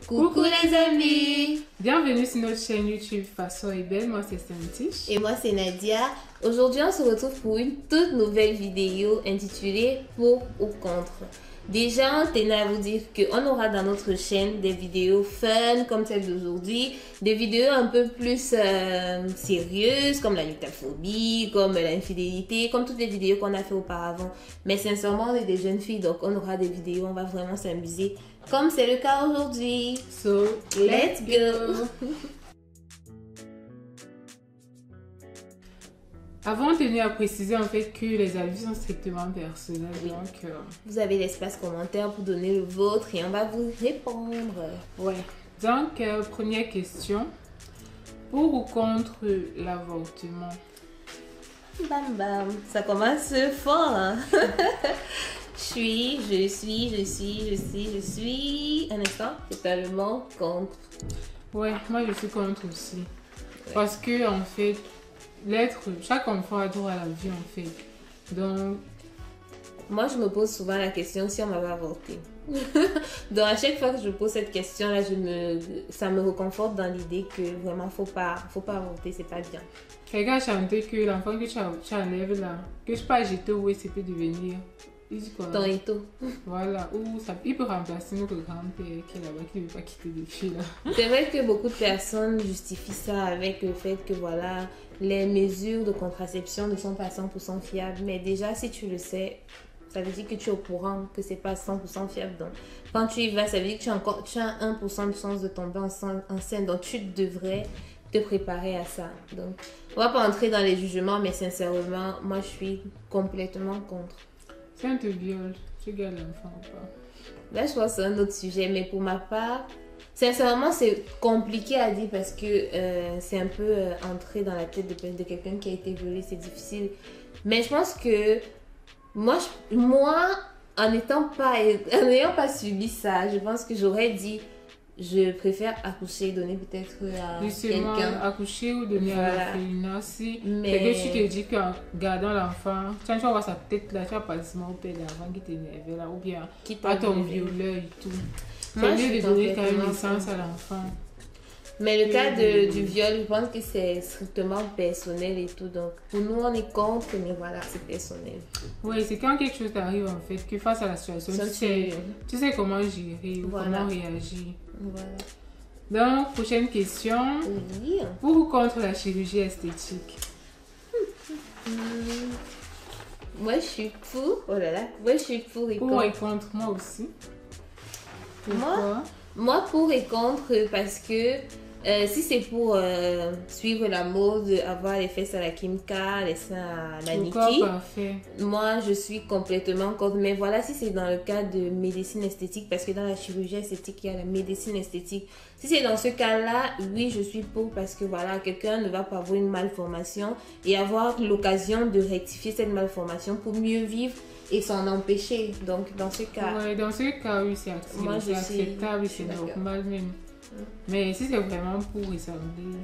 Coucou les amis! Bienvenue sur notre chaîne YouTube Façon et Belle. Moi c'est Santiche. Et moi c'est Nadia. Aujourd'hui on se retrouve pour une toute nouvelle vidéo intitulée Pour ou contre. Déjà on tenait à vous dire qu'on aura dans notre chaîne des vidéos fun comme celle d'aujourd'hui, des vidéos un peu plus sérieuses comme la nuttaphobie, comme l'infidélité, comme toutes les vidéos qu'on a fait auparavant. Mais sincèrement on est des jeunes filles donc on aura des vidéos, on va vraiment s'amuser comme c'est le cas aujourd'hui. So, let's go! Avant, on tenait à préciser en fait que les avis sont strictement personnels. Oui. Donc, Vous avez l'espace commentaire pour donner le vôtre et on va vous répondre. ouais. Donc, première question. Pour ou contre l'avortement? Bam bam, ça commence fort. Hein? Je suis. Un instant, totalement contre. Ouais, moi je suis contre aussi. Ouais. Parce que en fait, chaque enfant a droit à la vie en fait. Donc, moi je me pose souvent la question si on m'avait avorté. Donc à chaque fois que je pose cette question là, ça me reconforte dans l'idée que vraiment faut pas avorter, c'est pas bien. Quelqu'un a chanté que l'enfant que tu enlèves là, que je pas jeter où ça peut devenir. Ton étau. Voilà, ou il peut remplacer notre grand-père qui est là-bas, qui ne veut pas quitter les filles là. C'est vrai que beaucoup de personnes justifient ça avec le fait que voilà, les mesures de contraception ne sont pas 100% fiables. Mais déjà, si tu le sais, ça veut dire que tu es au courant que c'est pas 100% fiable. Donc, quand tu y vas, ça veut dire que tu as 1% de chance de tomber enceinte. Donc, tu devrais te préparer à ça. Donc, on va pas entrer dans les jugements, mais sincèrement, moi, je suis complètement contre. Si on te viole, tu gardes l'enfant ou pas? Là, je pense que c'est un autre sujet, mais pour ma part, sincèrement, c'est compliqué à dire parce que c'est un peu entrer dans la tête de quelqu'un qui a été violé, c'est difficile. Mais je pense que moi en n'ayant pas subi ça, je pense que j'aurais dit, je préfère accoucher et donner peut-être à quelqu'un. Accoucher ou donner à la féline aussi. Mais... C'est que tu te dis qu'en gardant l'enfant, tu vas voir sa tête là, tu vas pas au père d'avant qui t'énervait là, ou bien à ton violeur et tout. C'est mieux de donner quand même naissance à l'enfant. Mais le cas du viol, je pense que c'est strictement personnel et tout. Donc, pour nous, on est contre, mais voilà, c'est personnel. Oui, c'est quand quelque chose t'arrive, en fait, que face à la situation, tu sais comment gérer ou comment réagir. Voilà. Donc, prochaine question. Oui. Pour ou contre la chirurgie esthétique? Moi, je suis pour. Oh là là. Moi, je suis pour et contre. Pour et contre, moi aussi. Pourquoi? Moi, pour et contre, parce que si c'est pour suivre la mode, avoir les fesses à la Kim K, les seins à la Nicki, moi je suis complètement contre. Mais voilà, si c'est dans le cas de médecine esthétique, parce que dans la chirurgie esthétique, il y a la médecine esthétique. Si c'est dans ce cas-là, oui, je suis pour parce que voilà, quelqu'un ne va pas avoir une malformation et avoir l'occasion de rectifier cette malformation pour mieux vivre et s'en empêcher. Donc, dans ce cas... Ouais, dans ce cas, oui, c'est acceptable, c'est normal même. Mais si c'est vraiment pour ressembler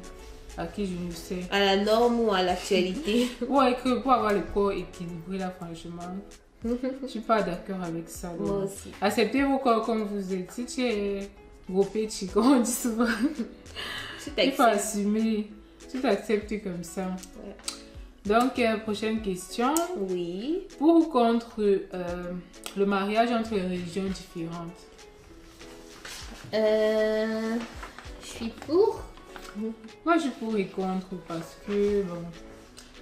à qui je ne sais. À la norme ou à l'actualité. Ouais, que pour avoir le corps équilibré là, franchement, je suis pas d'accord avec ça. Donc. Moi aussi. Acceptez vos corps comme vous êtes. Si tu es gros petit, comme on dit souvent, il faut assumer. Tu t'acceptes comme ça. Ouais. Donc, prochaine question. Oui. Pour ou contre le mariage entre les religions différentes? Je suis pour. Moi, je suis pour et contre parce que, bon,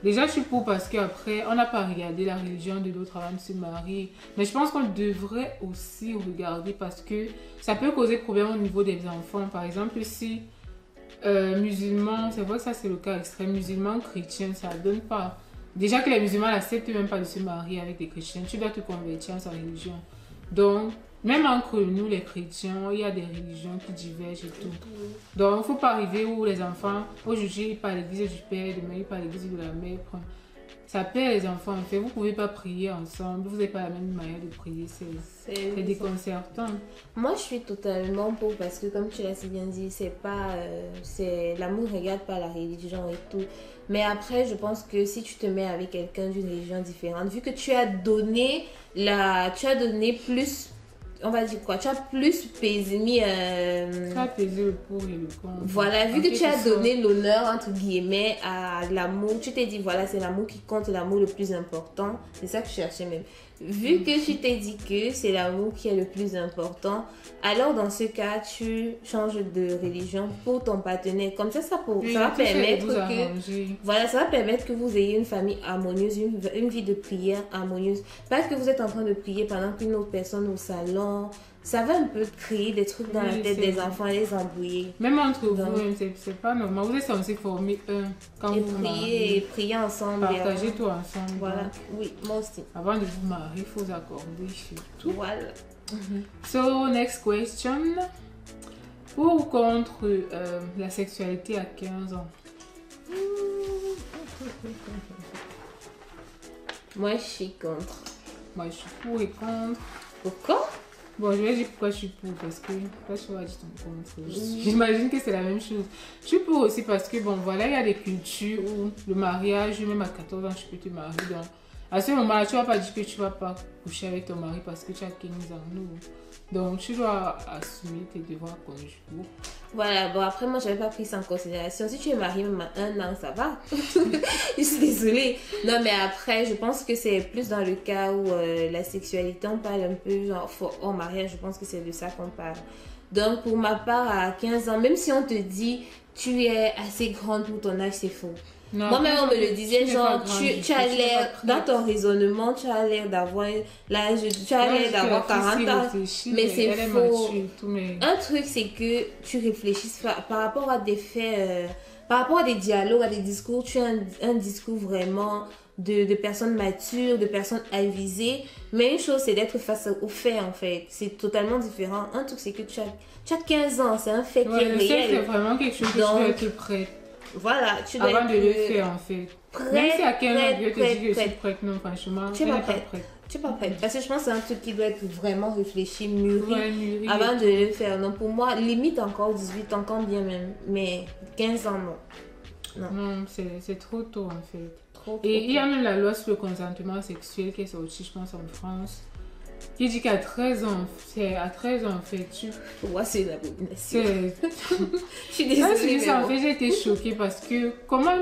déjà, je suis pour parce qu'après, on n'a pas regardé la religion de l'autre avant de se marier. Mais je pense qu'on devrait aussi regarder parce que ça peut causer problème au niveau des enfants. Par exemple, si musulmans, c'est vrai que ça c'est le cas extrême, musulmans, chrétiens, ça donne pas. Déjà que les musulmans n'acceptent même pas de se marier avec des chrétiens, tu dois te convertir en sa religion. Donc, même entre nous les chrétiens, il y a des religions qui divergent et tout. Donc, il ne faut pas arriver où les enfants, aujourd'hui ils parlent l'église du père, demain ils parlent l'église de la mère. Ça perd les enfants en fait, vous ne pouvez pas prier ensemble, vous n'avez pas la même manière de prier, c'est déconcertant. Moi je suis totalement pour parce que comme tu l'as si bien dit, l'amour ne regarde pas la religion et tout. Mais après je pense que si tu te mets avec quelqu'un d'une religion différente, vu que tu as donné plus on va dire quoi, tu as plus pesé, tu as pesé le pour et le contre. Voilà, vu que tu as donné l'honneur, entre guillemets, à l'amour, tu t'es dit, voilà, c'est l'amour qui compte, l'amour le plus important. C'est ça que je cherchais même. Vu que tu t'es dit que c'est l'amour qui est le plus important, alors dans ce cas, tu changes de religion pour ton partenaire. Comme ça, ça va permettre voilà, ça va permettre que vous ayez une famille harmonieuse, une vie de prière harmonieuse. Parce que vous êtes en train de prier pendant qu'une autre personne au salon, ça va un peu créer des trucs dans la tête des enfants et les embrouiller. Même entre vous, c'est pas normal. Vous êtes censés former quand vous mariez. Et prier ensemble. Partagez tout ensemble. Voilà, oui, moi aussi. Avant de vous marier, il faut accorder surtout. Voilà. So, next question. Pour ou contre la sexualité à 15 ans? Moi, je suis contre. Moi, je suis pour et contre. Pourquoi? Bon, je vais dire pourquoi je suis pour, parce que là, je vais dire ton contre. J'imagine que c'est la même chose. Je suis pour aussi parce que, bon, voilà, il y a des cultures où le mariage, même à 14 ans, je peux te marier. Donc, à ce moment-là, tu ne vas pas dire que tu ne vas pas coucher avec ton mari parce que tu as 15 ans. Non. Donc, tu dois assumer tes devoirs conjugaux. Voilà, bon, après, moi, je n'avais pas pris ça en considération. Si tu es marié même à 1 an, ça va. Je suis désolée. Non, mais après, je pense que c'est plus dans le cas où la sexualité, on parle un peu, genre, en mariage, je pense que c'est de ça qu'on parle. Donc, pour ma part, à 15 ans, même si on te dit, tu es assez grande pour ton âge, c'est faux. Moi-même, on me le disait, genre, tu as l'air, dans ton raisonnement, tu as l'air d'avoir l'âge, tu as l'air d'avoir 40 ans, mais c'est faux. Un truc, c'est que tu réfléchisses par rapport à des faits, par rapport à des dialogues, à des discours, tu as un discours vraiment de personnes matures, de personnes avisées, mais une chose, c'est d'être face aux faits, en fait. C'est totalement différent. Un truc, c'est que tu as 15 ans, c'est un fait qui est réel. C'est vraiment quelque chose que tu dois être prête. Voilà, tu dois avant de le faire en fait. Même si à 15 ans, je te dis que je suis prête, non, franchement, tu n'es pas prête. Tu n'es pas prête. Parce que je pense que c'est un truc qui doit être vraiment réfléchi, mûri avant de le faire. Non, pour moi, limite encore 18 ans, quand bien même. Mais 15 ans, non. Non, c'est trop tôt en fait. Et il y a même la loi sur le consentement sexuel qui est sortie, je pense, en France. Qui dit qu'à 13 ans, c'est à 13 ans en fait, pour moi c'est une abomination. Je suis désolée. En fait, j'ai été choquée parce que comment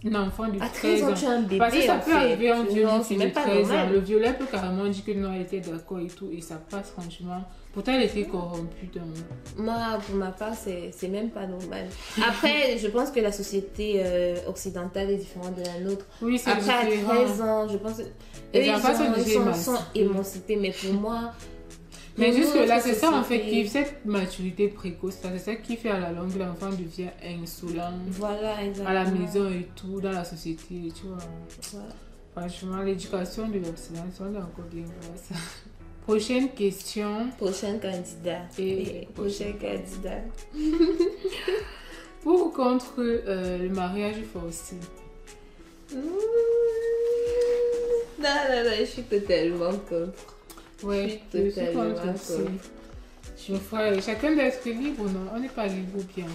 un enfant de 13 ans, tu as un bébé, parce que ça peut arriver en violon de 13 ans. Le violeur peut carrément dire que non, elle était d'accord et tout, et ça passe franchement. Pourtant, elle était corrompue. Moi, pour ma part, c'est même pas normal. Après, je pense que la société occidentale est différente de la nôtre. Oui, c'est après, différent. À 13 ans, je pense ils sont émancipés, mais pour moi... Mais jusque là, c'est ça en fait, cette maturité précoce, c'est ça qui fait à la longue l'enfant devient insolent. Voilà, exactement. À la maison et tout, dans la société, tu vois. Voilà. Franchement, l'éducation de l'Occident, on est encore bien ça. Prochaine question. Prochain candidat. Et prochain candidat. Pour ou contre le mariage forcé? Non, je suis totalement contre. Ouais, je suis contre aussi. Chacun doit être libre, non? On n'est pas libre ou bien?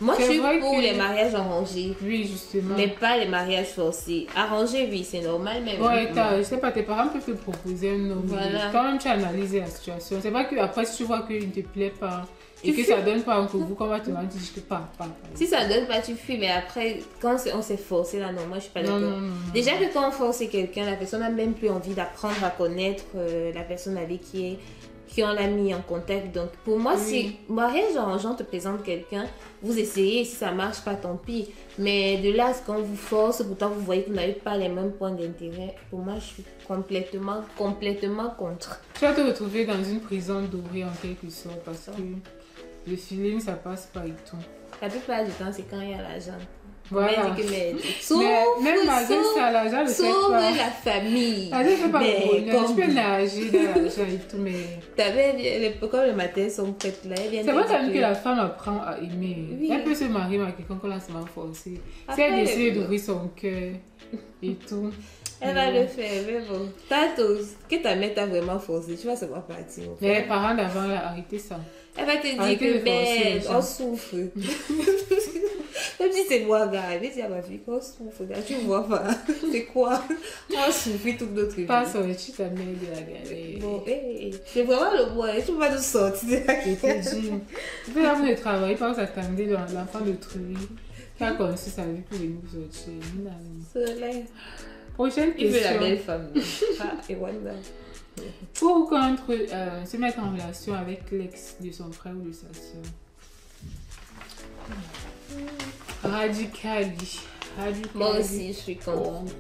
Moi, je suis pour les mariages arrangés. Oui, justement. Mais pas les mariages forcés. Arrangés, oui, c'est normal, mais... Ouais, je sais pas, tes parents peuvent te proposer un homme. Voilà. Quand même, tu analyses la situation. C'est pas que après, si tu vois qu'il ne te plaît pas et que ça donne pas entre vous, comment tu vas te dire que pas. Si ça donne pas, tu fuis. Mais après, quand on s'est forcé, là, non, moi, je suis pas d'accord. Non. Déjà que quand on force quelqu'un, la personne n'a même plus envie d'apprendre à connaître la personne avec qui on l'a mis en contact. Donc, pour moi, si mariage arrangeant te présente quelqu'un, vous essayez, si ça marche pas, tant pis. Mais de là, quand vous force, pourtant vous voyez que vous n'avez pas les mêmes points d'intérêt, pour moi, je suis complètement contre. Tu vas te retrouver dans une prison dorée en quelque sorte, parce que le feeling, ça passe pas et tout. La plupart du temps, c'est quand il y a l'argent. Voilà. Même malgré ça, l'argent ne fait pas. La famille. L'argent ne fait pas le bonheur. Tu peux nager dans l'argent et tout, mais... Comme le matin, sont prêtes là. C'est vrai quand même que la femme apprend à aimer. Oui. Elle peut se marier avec quelqu'un qu'on l'a seulement forcé. Si elle décide d'ouvrir son cœur et tout. Elle va le faire, mais bon. Que ta mère t'a vraiment forcé, tu vas savoir partir. Mais les parents d'avant, arrêtez ça. Elle va te dire que on souffre. Comme si c'est moi, gars. Elle dit à ma fille, qu'on souffre, gars, tu vois pas. C'est quoi? On souffre toute notre vie. Pas sortir ta mère de la galère. Bon, c'est vraiment le bois. Tu peux pas nous sortir de la galère. Tu peux avoir le travail, pas s'attendre dans l'enfant de truie. Qui a conçu sa vie pour venir sortir. Soleil. Prochaine question. Il veut la belle femme. Ah, et voilà. Pour ou contre se mettre en relation avec l'ex de son frère ou de sa soeur? Radicali. Moi aussi, je suis contre.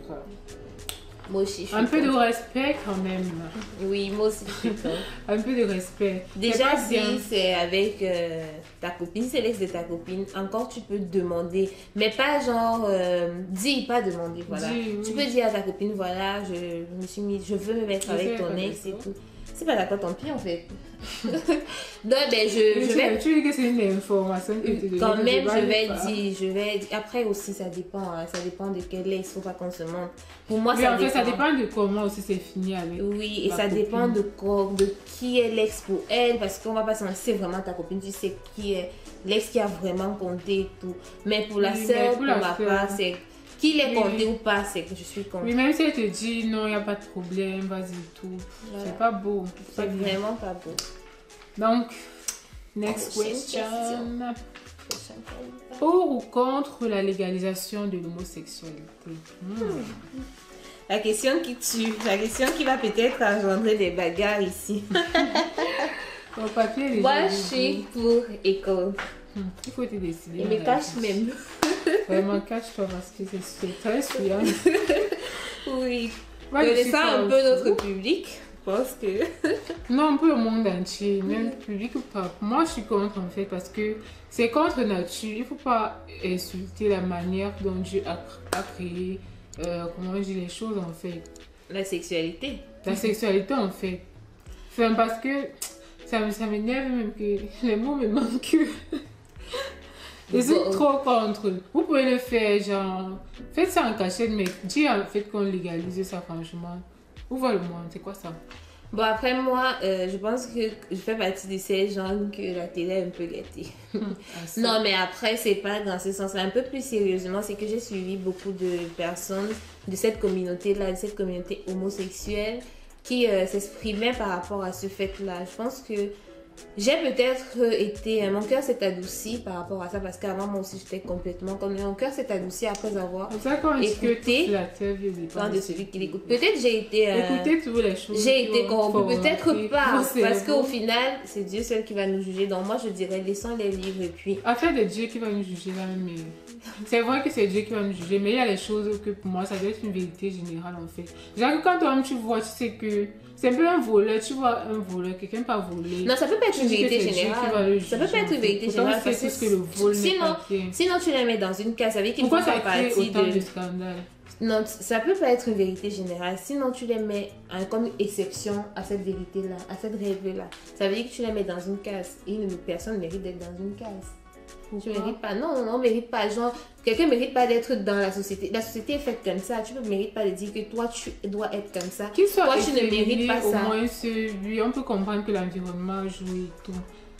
Moi aussi, je suis un peu de respect quand même. Oui, moi aussi, je suis contre. Un peu de respect. Déjà, si c'est avec ta copine, c'est l'ex de ta copine, encore tu peux demander. Mais pas genre, dis pas demander, voilà. Tu peux dire à ta copine, voilà, je me suis mis, je veux me mettre avec ton ex et tout. C'est pas d'accord, tant pis en fait. Non, mais je vais. Tu dis que c'est une information que tu quand même, je vais dire. Après aussi, ça dépend. Hein, ça dépend de quel ex. Il faut pas qu'on se mente. Pour moi, ça dépend. Ça dépend de comment aussi c'est fini avec. Oui, et ça dépend de qui est l'ex pour elle. Parce qu'on va pas se mentir, c'est vraiment ta copine. Tu sais qui est l'ex qui a vraiment compté et tout. Mais pour la sœur, pour ma part, c'est. Qu'il est compté ou pas, c'est que je suis contre. Oui, même si elle te dit non, il n'y a pas de problème, vas-y tout. Voilà. C'est pas beau. C'est vraiment pas beau. Donc, next question. Pour ou contre la légalisation de l'homosexualité? La question qui tue, la question qui va peut-être engendrer des bagarres ici. Au papier, moi, je suis pour et contre. Il faut te décider. Et me cache même. Vraiment, cache-toi parce que c'est très souillant. Oui. Connaissant un peu notre public, je pense que... Non, un peu le monde entier, même le public ou pas. Moi, je suis contre en fait parce que c'est contre nature. Il ne faut pas insulter la manière dont Dieu a créé, comment je dis les choses en fait. La sexualité. La sexualité en fait. Enfin, parce que ça m'énerve même que les mots me manquent. Je suis trop contre. Vous pouvez le faire, genre, faites ça en cachette, mais dis en fait qu'on légalise ça, franchement. Où va le monde? C'est quoi ça? Bon, après moi, je pense que je fais partie de ces gens que la télé est un peu gâtée. Non, mais après, c'est pas dans ce sens-là. Un peu plus sérieusement, c'est que j'ai suivi beaucoup de personnes de cette communauté-là, de cette communauté homosexuelle, qui s'exprimaient par rapport à ce fait-là. Je pense que j'ai peut-être été... Mon cœur s'est adouci par rapport à ça parce qu'avant, moi aussi, j'étais complètement comme... Mon cœur s'est adouci après avoir écouté de celui qui l'écoute. Peut-être j'ai été... Écoutez toutes les choses. J'ai été corrompue. Peut-être pas. Parce qu'au final, c'est Dieu seul qui va nous juger. Donc moi, je dirais, laissons-les vivre et puis... Afin de Dieu qui va nous juger là, mais... C'est vrai que c'est Dieu qui va nous juger, mais il y a les choses que pour moi, ça doit être une vérité générale en fait. Genre quand toi-même tu vois, tu sais que c'est un peu un voleur, tu vois un voleur, quelqu'un pas volé. Non, ça peut pas être une vérité générale. Ça peut pas être une vérité générale parce que le vol sinon tu les mets dans une case avec qu'il faut faire partie de scandale. Non, ça peut pas être une vérité générale. Sinon, tu les mets comme exception à cette vérité-là, à cette règle-là. Ça veut dire que tu les mets dans une case. Et personne ne mérite d'être dans une case. Tu mérites pas. Non, on mérite pas. Genre, quelqu'un mérite pas d'être dans la société. La société est faite comme ça. Tu ne mérites pas de dire que toi, tu dois être comme ça. Toi, tu ne mérites pas ça. Au moins, on peut comprendre que l'environnement joue et tout.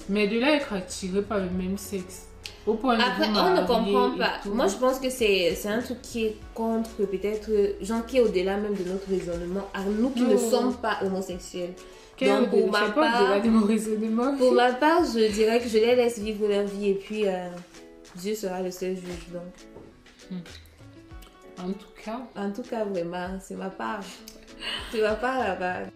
Mais de là, être attiré par le même sexe. Au point après, on ne comprend pas. Moi, je pense que c'est un truc qui est contre, peut-être, genre qui est au-delà même de notre raisonnement. À nous qui ne sommes pas homosexuels. Donc, pour ma part, je dirais que je les laisse vivre leur vie et puis Dieu sera le seul juge. Donc. En tout cas, vraiment, c'est ma part. C'est ma part là-bas.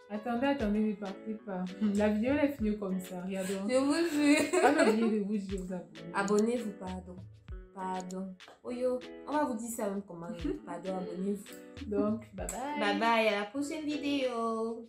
Attendez, ne partez pas. La vidéo est finie comme ça. Regardez. Je vous jure. Pas oublier de vous dire vous abonner. Abonnez-vous, pardon. Oh yo, on va vous dire ça même comment. Pardon, abonnez-vous. Donc, bye bye. Bye bye, à la prochaine vidéo.